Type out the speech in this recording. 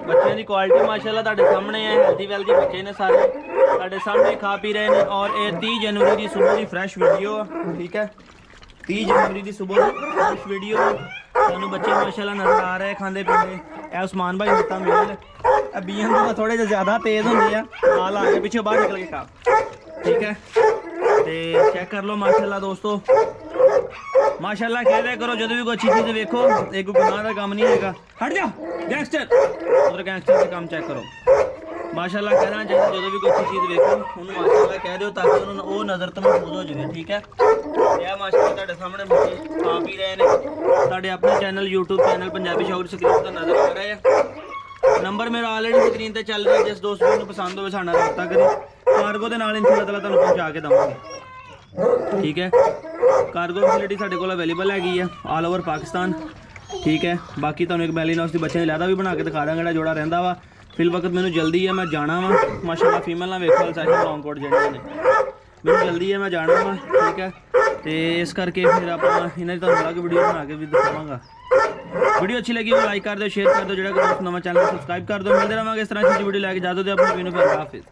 बच्चों की क्वालिटी माशाल्लाह तुहाडे सामने है। हेल्दी वेल्दी बच्चे ने सारे तुहाडे सामने खा पी रहे हैं। और ये 30 जनवरी की सुबह की फ्रैश वीडियो, ठीक है, 30 जनवरी की सुबह की फ्रैश वीडियो। सानू बच्चे माशाल्लाह नजर आ रहे हैं खांदे पींदे। ए उस्मान भाई दिता मेल बीएम तो थोड़े जे ज़्यादा तेज़ होंगे हैं, नाल आ गए पीछे बाहर निकल के खा, ठीक है। तो चेक कर लो माशाल्लाह दोस्तों, माशाल्लाह कह दिया करो जो भी कोई अच्छी चीज़ देखो, एक गुनाह का काम नहीं है। हट जा गैंगस्टर, उधर गैंगस्टर का काम चेक करो। माशाल्लाह कहना चाहिए जो भी कोई अच्छी चीज़ देखो उन्होंने माशाल्लाह कह दो ताकि उन्होंने वो नज़र तो महफूज हो जाए, ठीक है। यह माशाल्लाह तुहाडे सामने बच्चे खा पी रहे हैं। तुहाडे अपने चैनल यूट्यूब चैनल पंजाबी शौक स्क्रीन पर नज़र आ रहा है। नंबर मेरा ऑलरेडी स्क्रीन पर चल रहा है। जिस दोस्त को पसंद हो साडे नाल रब्ता करो, कार्गो के नाल इंशाअल्लाह ताला तुहानूं पहुंचा के देवांगे, ठीक है। कार्गो फैसिलिटी साडे कोल अवेलेबल हैगी है ऑल ओवर पाकिस्तान, ठीक है। बाकी तुहानूं एक मैलिनॉस की बच्चे लैदा भी बना के दिखा दांगा, जोड़ा रहिंदा वा। फिल वक्त मैनूं जल्दी है, मैं जाना वा माशाल्लाह। फीमेल ना वेखो अल्सैशन लॉन्ग कोट जिहड़े ने, मैनूं जल्दी है, मैं जाना वा, ठीक है। तो इस करके फिर आप इन्हां दी तुहानूं अलग वीडियो बना के भी दिखावांगा। वीडियो अच्छी लगी तो लाइक कर दो, शेयर कर दो, जो नवा चैनल सब्सक्राइब कर दो। मिलते रहेंगे इस तरह की वीडियो लैके, इजाजत दो अपनी हाफिज़।